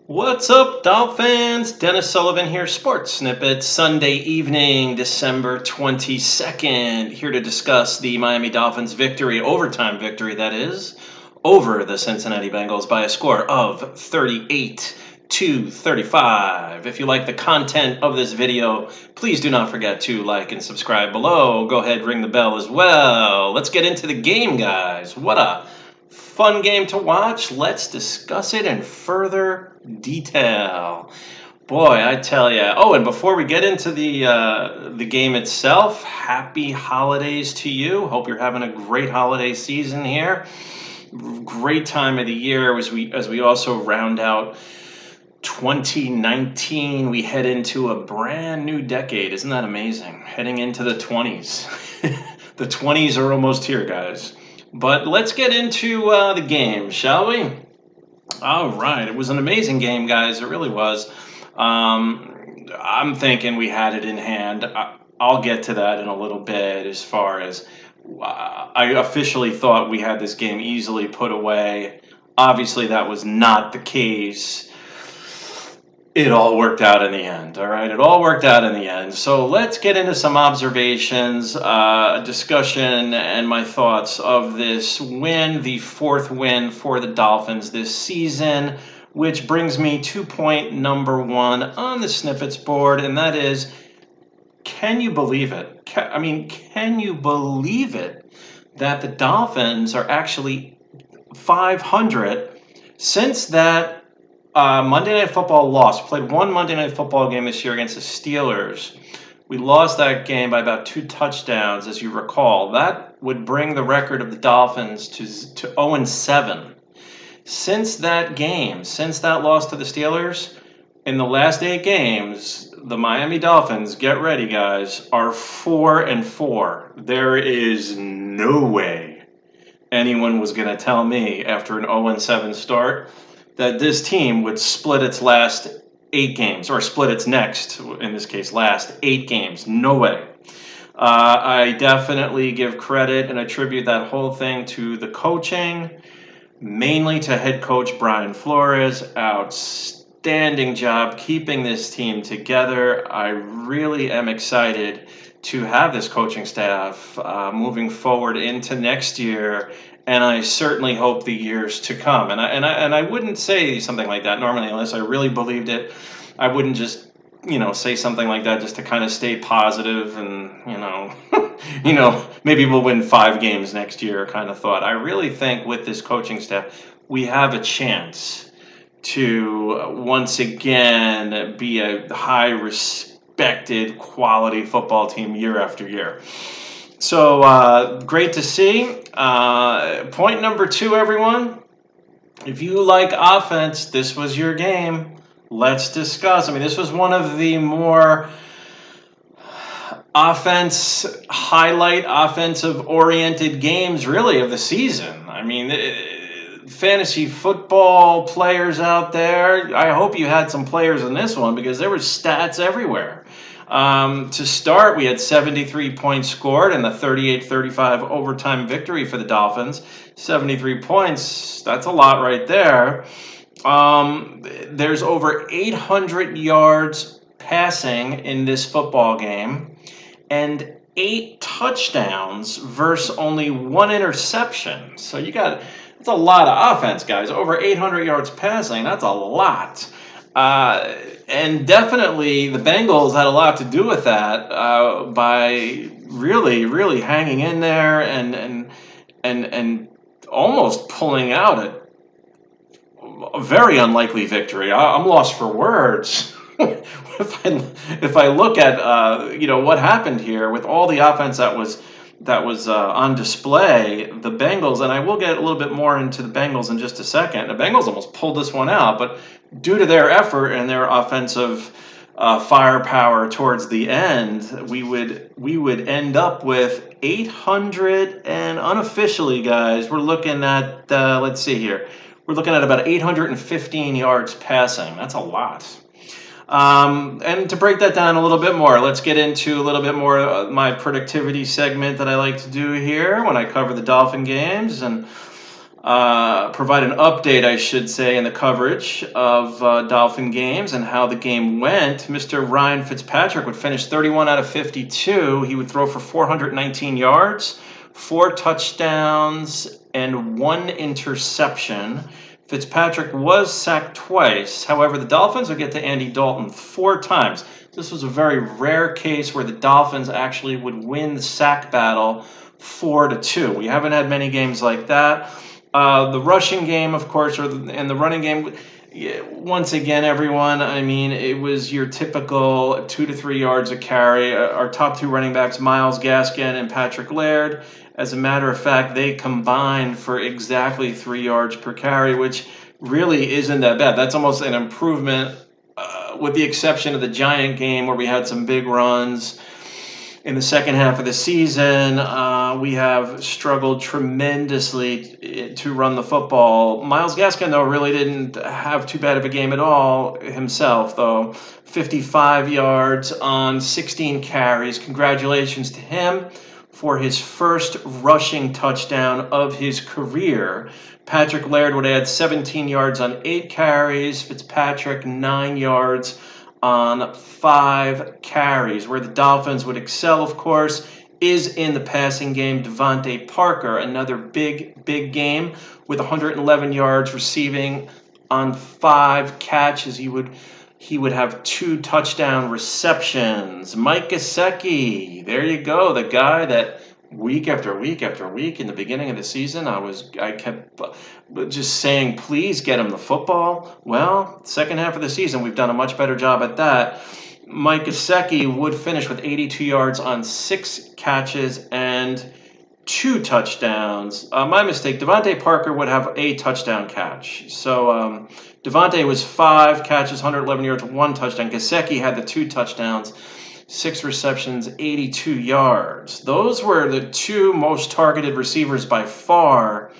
What's up, Dolphins? Dennis Sullivan here, Sports Snippets, Sunday evening, December 22nd, here to discuss the Miami Dolphins victory, overtime victory that is, over the Cincinnati Bengals by a score of 38-35. If you like the content of this video, please do not forget to like and subscribe below. Go ahead, ring the bell as well. Let's get into the game, guys. What a fun game to watch. Let's discuss it in further detail. Boy, I tell you. Oh, and before we get into the game itself, happy holidays to you. Hope you're having a great holiday season here. Great time of the year as we also round out 2019. We head into a brand new decade. Isn't that amazing? Heading into the 20s. The 20s are almost here, guys. But let's get into the game, shall we? All right. It was an amazing game, guys. It really was. I'm thinking we had it in hand. I'll get to that in a little bit as far as I officially thought we had this game easily put away. Obviously, that was not the case. It all worked out in the end, all right? It all worked out in the end. So let's get into some observations, discussion, and my thoughts of this win, the fourth win for the Dolphins this season, which brings me to point number one on the Snippets board, and that is, can you believe it? Can you believe it that the Dolphins are actually 500 since that Monday Night Football loss? Played one Monday Night Football game this year against the Steelers. We lost that game by about 2 touchdowns, as you recall. That would bring the record of the Dolphins to 0-7. Since that game, since that loss to the Steelers, in the last 8 games, the Miami Dolphins, get ready, guys, are 4-4. There is no way anyone was going to tell me after an 0-7 start that this team would split its last 8 games, or split its next, in this case, last 8 games. No way. I definitely give credit and attribute that whole thing to the coaching, mainly to head coach Brian Flores. Outstanding job keeping this team together. I really am excited to have this coaching staff moving forward into next year, and I certainly hope the years to come. And I wouldn't say something like that normally unless I really believed it. I wouldn't just say something like that just to kind of stay positive and maybe we'll win 5 games next year kind of thought. I really think with this coaching staff we have a chance to once again be a high respected quality football team year after year. So great to see. Point number 2, everyone. If you like offense, this was your game. Let's discuss. This was one of the more offensive-oriented games, really, of the season. Fantasy football players out there, I hope you had some players in this one because there were stats everywhere. To start, we had 73 points scored in the 38-35 overtime victory for the Dolphins. 73 points, that's a lot right there. There's over 800 yards passing in this football game and 8 touchdowns versus only 1 interception. So that's a lot of offense, guys. Over 800 yards passing, that's a lot. And definitely the Bengals had a lot to do with that by really, really hanging in there and almost pulling out a very unlikely victory. I'm lost for words. if I look at what happened here with all the offense that was on display, the Bengals, and I will get a little bit more into the Bengals in just a second. The Bengals almost pulled this one out, but due to their effort and their offensive firepower towards the end, we would end up with 800, and unofficially, guys, we're looking at let's see here. We're looking at about 815 yards passing. That's a lot. And to break that down a little bit more, let's get into a little bit more of my productivity segment that I like to do here when I cover the Dolphin games. And provide an update, I should say, in the coverage of Dolphin games and how the game went. Mr. Ryan Fitzpatrick would finish 31 out of 52. He would throw for 419 yards, 4 touchdowns, and 1 interception. Fitzpatrick was sacked twice. However, the Dolphins would get to Andy Dalton 4 times. This was a very rare case where the Dolphins actually would win the sack battle 4-2. We haven't had many games like that. The rushing game, of course, and the running game, once again, everyone, I mean, it was your typical 2 to 3 yards a carry. Our top 2 running backs, Myles Gaskin and Patrick Laird, as a matter of fact, they combined for exactly 3 yards per carry, which really isn't that bad. That's almost an improvement, with the exception of the Giant game where we had some big runs. In the second half of the season, we have struggled tremendously to run the football. Myles Gaskin, though, really didn't have too bad of a game at all himself, though. 55 yards on 16 carries. Congratulations to him for his first rushing touchdown of his career. Patrick Laird would add 17 yards on 8 carries. Fitzpatrick, 9 yards on 5 carries. Where the Dolphins would excel, of course, is in the passing game. Devante Parker, another big game with 111 yards receiving on 5 catches. He would have 2 touchdown receptions. Mike Gesicki, there you go, the guy that week after week after week in the beginning of the season, I kept just saying, please get him the football. Well, second half of the season, we've done a much better job at that. Mike Gesicki would finish with 82 yards on 6 catches and 2 touchdowns. My mistake, Devante Parker would have a touchdown catch. So Devante was 5 catches, 111 yards, 1 touchdown. Gesicki had the 2 touchdowns. 6 receptions, 82 yards. Those were the 2 most targeted receivers by far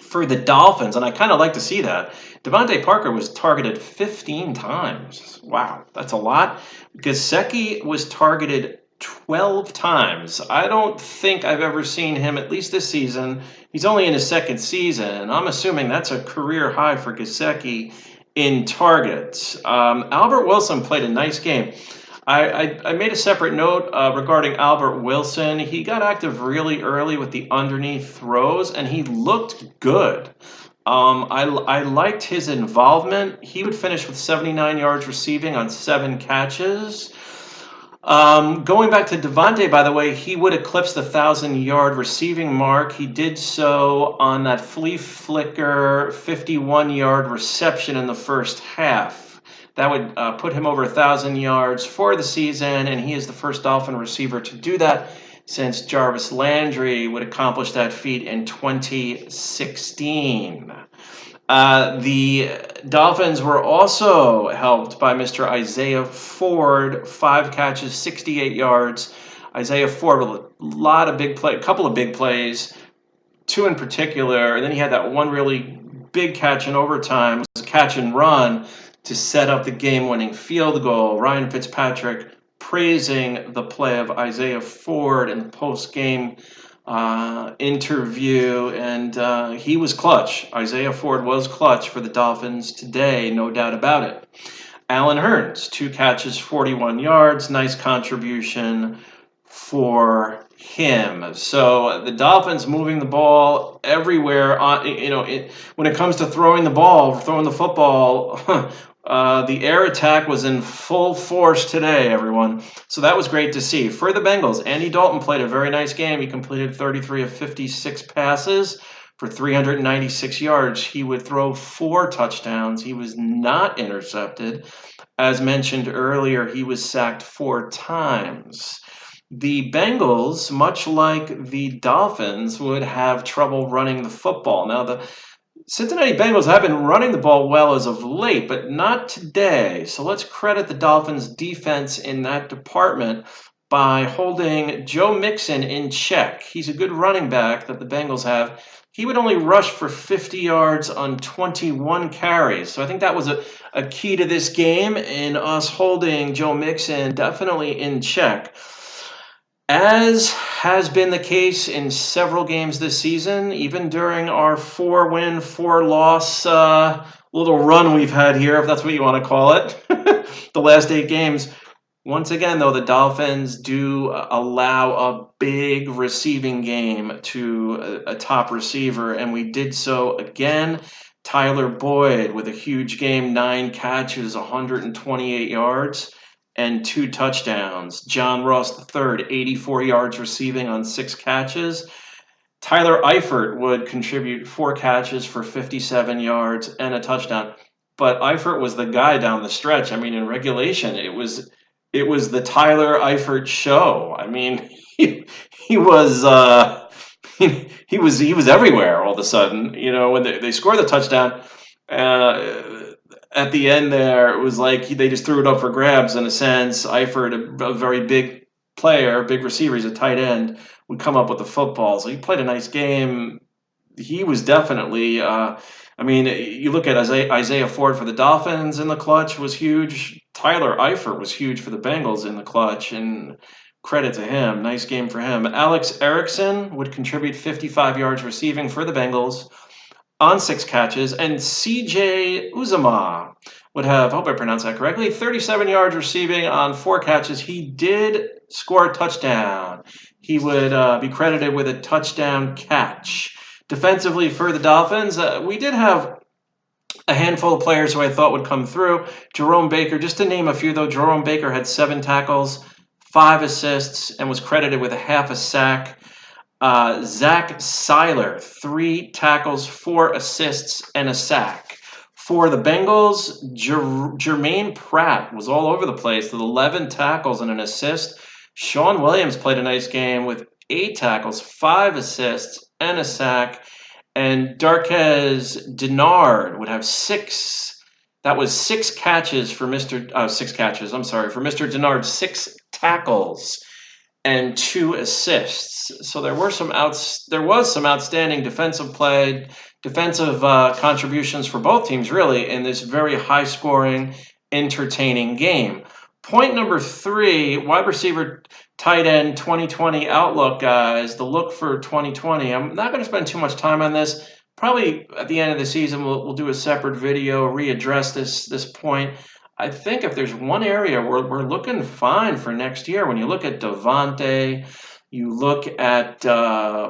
for the Dolphins, and I kind of like to see that. Devante Parker was targeted 15 times. Wow, that's a lot. Gesicki was targeted 12 times. I don't think I've ever seen him, at least this season. He's only in his 2nd season, and I'm assuming that's a career high for Gesicki in targets. Albert Wilson played a nice game. I made a separate note regarding Albert Wilson. He got active really early with the underneath throws, and he looked good. I liked his involvement. He would finish with 79 yards receiving on 7 catches. Going back to Devante, by the way, he would eclipse the 1,000-yard receiving mark. He did so on that flea flicker 51-yard reception in the first half. That would put him over 1,000 yards for the season, and he is the first Dolphin receiver to do that since Jarvis Landry would accomplish that feat in 2016. The Dolphins were also helped by Mr. Isaiah Ford, 5 catches, 68 yards. Isaiah Ford with a couple of big plays, 2 in particular, and then he had that one really big catch in overtime. It was a catch and run to set up the game-winning field goal. Ryan Fitzpatrick praising the play of Isaiah Ford in the post-game interview, and he was clutch. Isaiah Ford was clutch for the Dolphins today, no doubt about it. Allen Hurns, 2 catches, 41 yards, nice contribution for him. So the Dolphins moving the ball everywhere. When it comes to throwing the football, the air attack was in full force today, everyone. So that was great to see. For the Bengals, Andy Dalton played a very nice game. He completed 33 of 56 passes for 396 yards. He would throw 4 touchdowns. He was not intercepted. As mentioned earlier, he was sacked 4 times. The Bengals, much like the Dolphins, would have trouble running the football. Now, the Cincinnati Bengals have been running the ball well as of late, but not today. So let's credit the Dolphins' defense in that department by holding Joe Mixon in check. He's a good running back that the Bengals have. He would only rush for 50 yards on 21 carries. So I think that was a key to this game in us holding Joe Mixon definitely in check. As has been the case in several games this season, even during our 4-win, 4-loss little run we've had here, if that's what you want to call it, the last 8 games. Once again, though, the Dolphins do allow a big receiving game to a top receiver, and we did so again. Tyler Boyd with a huge game, 9 catches, 128 yards. And 2 touchdowns. John Ross III, 84 yards receiving on 6 catches. Tyler Eifert would contribute 4 catches for 57 yards and a touchdown. But Eifert was the guy down the stretch. I mean, in regulation, it was the Tyler Eifert show. I mean, he was he was everywhere all of a sudden. You know, when they scored the touchdown. At the end there, it was like they just threw it up for grabs in a sense. Eifert, a very big player, big receiver, he's a tight end, would come up with the football. So he played a nice game. He was definitely, you look at Isaiah Ford for the Dolphins in the clutch was huge. Tyler Eifert was huge for the Bengals in the clutch, and credit to him. Nice game for him. Alex Erickson would contribute 55 yards receiving for the Bengals on 6 catches, and CJ Uzomah would have, I hope I pronounced that correctly, 37 yards receiving on 4 catches. He did score a touchdown. He would be credited with a touchdown catch. Defensively for the Dolphins, we did have a handful of players who I thought would come through. Jerome Baker, just to name a few though, Jerome Baker had 7 tackles, 5 assists, and was credited with a half a sack. Zach Seiler, 3 tackles, 4 assists, and a sack. For the Bengals, Jermaine Pratt was all over the place with 11 tackles and an assist. Sean Williams played a nice game with 8 tackles, 5 assists, and a sack. And Darquez Denard would have 6. That was 6 catches for Mr. 6 catches. I'm sorry, for Mr. Denard, 6 tackles and 2 assists. So there was some outstanding defensive play, defensive contributions for both teams, really, in this very high-scoring, entertaining game. Point number 3, wide receiver, tight end, 2020 outlook, guys. The look for 2020. I'm not going to spend too much time on this. Probably at the end of the season, we'll do a separate video, readdress this point. I think if there's one area where we're looking fine for next year, when you look at Devante, you look at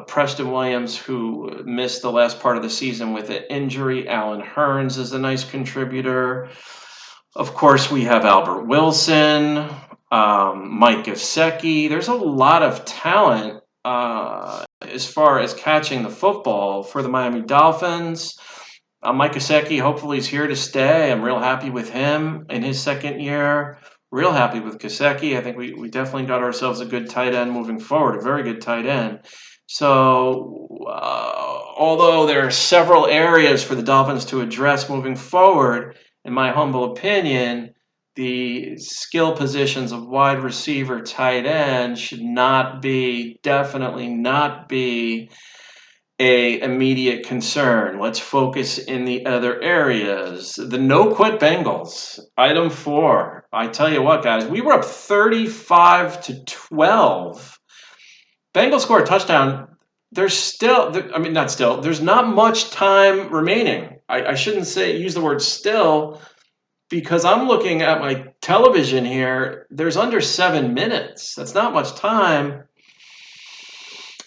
Preston Williams, who missed the last part of the season with an injury. Alan Hearns is a nice contributor. Of course, we have Albert Wilson, Mike Gesicki. There's a lot of talent as far as catching the football for the Miami Dolphins. Mike Gesicki, hopefully, is here to stay. I'm real happy with him in his second year. Real happy with Gesicki. I think we definitely got ourselves a good tight end moving forward, a very good tight end. So, although there are several areas for the Dolphins to address moving forward, in my humble opinion, the skill positions of wide receiver, tight end should definitely not be a immediate concern. Let's focus in the other areas. The no-quit Bengals, item 4. I tell you what, guys, we were up 35-12. Bengals score a touchdown. There's not much time remaining. I shouldn't use the word still, because I'm looking at my television here. There's under 7 minutes. That's not much time.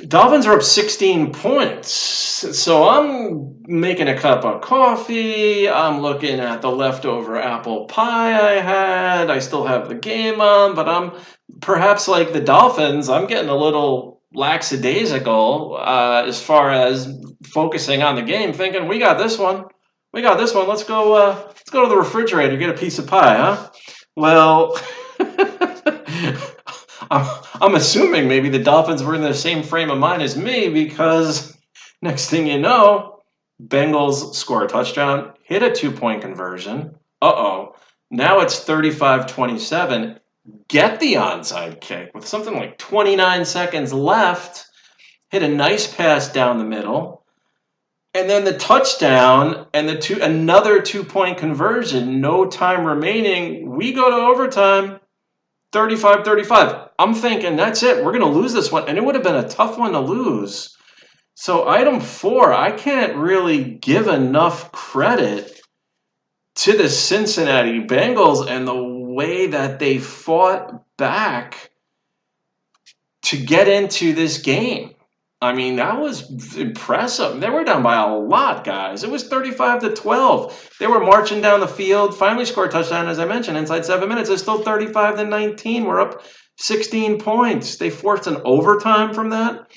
Dolphins are up 16 points. So I'm making a cup of coffee. I'm looking at the leftover apple pie I had. I still have the game on, but I'm perhaps like the Dolphins, I'm getting a little lackadaisical as far as focusing on the game, thinking we got this one. Let's go to the refrigerator, get a piece of pie, huh? Well, I'm assuming maybe the Dolphins were in the same frame of mind as me, because next thing you know, Bengals score a touchdown, hit a 2-point conversion. Now it's 35-27. Get the onside kick with something like 29 seconds left. Hit a nice pass down the middle. And then the touchdown and another 2-point conversion, no time remaining. We go to overtime. 35-35. I'm thinking that's it. We're going to lose this one. And it would have been a tough one to lose. So item 4, I can't really give enough credit to the Cincinnati Bengals and the way that they fought back to get into this game. I mean, that was impressive. They were down by a lot, guys. It was 35-12. They were marching down the field, finally scored a touchdown, as I mentioned, inside 7 minutes. It's still 35-19. We're up 16 points. They forced an overtime from that.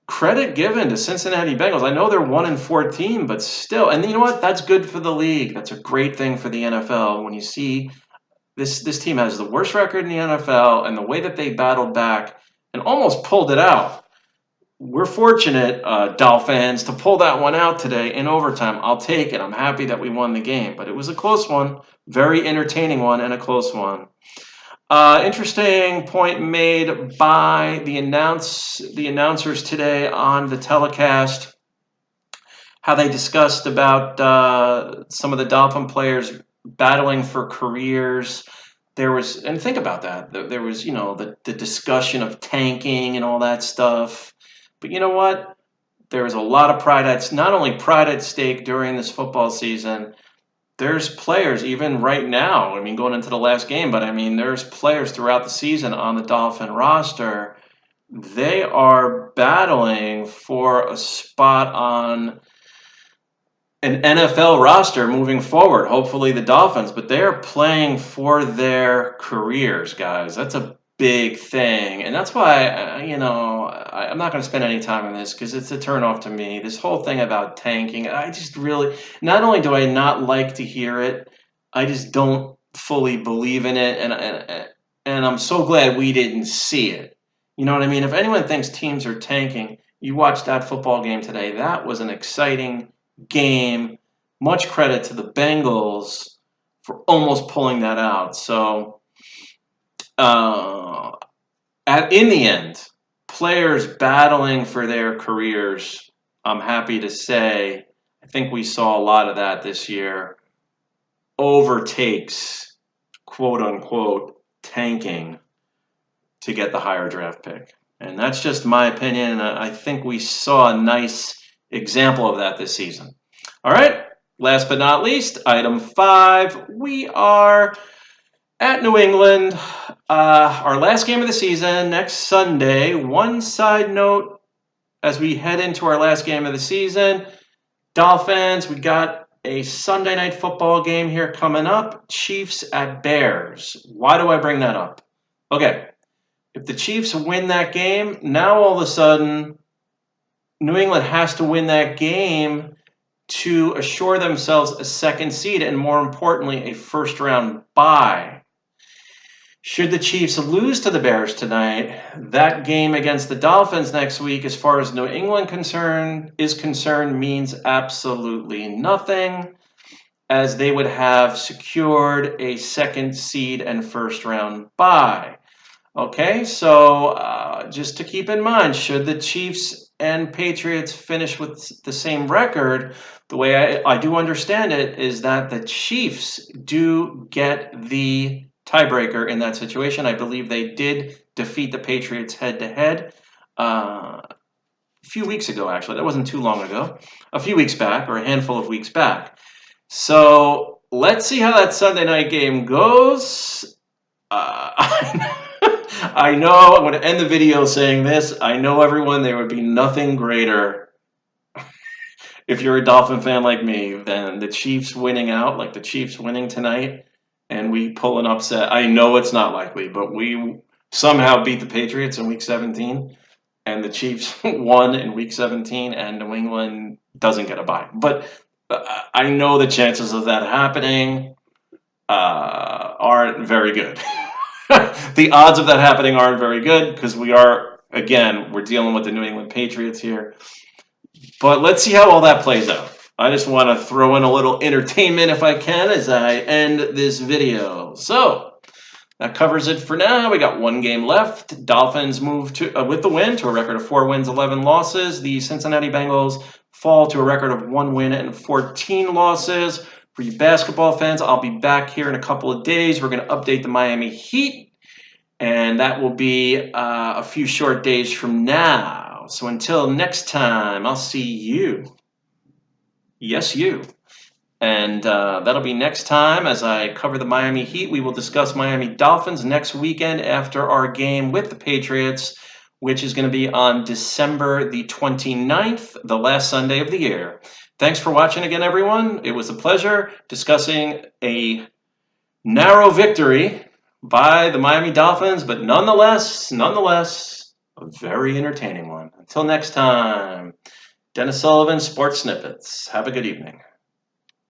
Credit given to Cincinnati Bengals. I know they're 1-14, but still. And you know what? That's good for the league. That's a great thing for the NFL when you see this team has the worst record in the NFL, and the way that they battled back and almost pulled it out. We're fortunate, Dolphins, to pull that one out today in overtime. I'll take it. I'm happy that we won the game, but it was a close one, very entertaining one, and a close one. Interesting point made by the announcers today on the telecast, how they discussed about some of the Dolphin players battling for careers. There was, and think about that, there was, the discussion of tanking and all that stuff. But you know what? There was a lot of pride not only pride at stake during this football season. There's players, even right now, going into the last game, but there's players throughout the season on the Dolphin roster. They are battling for a spot on an NFL roster moving forward, hopefully the Dolphins, but they are playing for their careers, guys. That's a big thing, and that's why, I'm not going to spend any time on this because it's a turnoff to me. This whole thing about tanking, I just really, not only do I not like to hear it, I just don't fully believe in it, and I'm so glad we didn't see it. You know what I mean? If anyone thinks teams are tanking, you watched that football game today. That was an exciting game. Much credit to the Bengals for almost pulling that out. So, in the end, players battling for their careers, I'm happy to say, I think we saw a lot of that this year, overtakes, quote unquote, tanking to get the higher draft pick. And that's just my opinion, and I think we saw a nice example of that this season. All right, last but not least, item 5, we are at New England. Our last game of the season, next Sunday. One side note as we head into our last game of the season, Dolphins, we got a Sunday night football game here coming up, Chiefs at Bears. Why do I bring that up? Okay, if the Chiefs win that game, now all of a sudden, New England has to win that game to assure themselves a second seed and, more importantly, a first-round bye. Should the Chiefs lose to the Bears tonight, that game against the Dolphins next week, as far as New England is concerned, means absolutely nothing, as they would have secured a second seed and first-round bye. Okay, so just to keep in mind, should the Chiefs and Patriots finish with the same record, the way I do understand it is that the Chiefs do get the tiebreaker in that situation. I believe they did defeat the Patriots head-to-head a few weeks ago, actually. That wasn't too long ago. A few weeks back, or a handful of weeks back. So let's see how that Sunday night game goes. I know I'm going to end the video saying this. I know, everyone, there would be nothing greater if you're a Dolphin fan like me than the Chiefs winning out, like the Chiefs winning tonight, and we pull an upset. I know it's not likely, but we somehow beat the Patriots in Week 17, and the Chiefs won in Week 17, and New England doesn't get a bye. But I know the chances of that happening aren't very good. The odds of that happening aren't very good because we're dealing with the New England Patriots here. But let's see how all that plays out. I just want to throw in a little entertainment if I can as I end this video. So that covers it for now. We got one game left. Dolphins move with the win to a record of 4 wins, 11 losses. The Cincinnati Bengals fall to a record of 1 win and 14 losses. For you basketball fans, I'll be back here in a couple of days. We're going to update the Miami Heat, and that will be a few short days from now. So until next time, I'll see you. Yes, you. And that'll be next time as I cover the Miami Heat. We will discuss Miami Dolphins next weekend after our game with the Patriots, which is going to be on December the 29th, the last Sunday of the year. Thanks for watching again, everyone. It was a pleasure discussing a narrow victory by the Miami Dolphins, but nonetheless, a very entertaining one. Until next time, Dennis Sullivan, Sports Snippets. Have a good evening.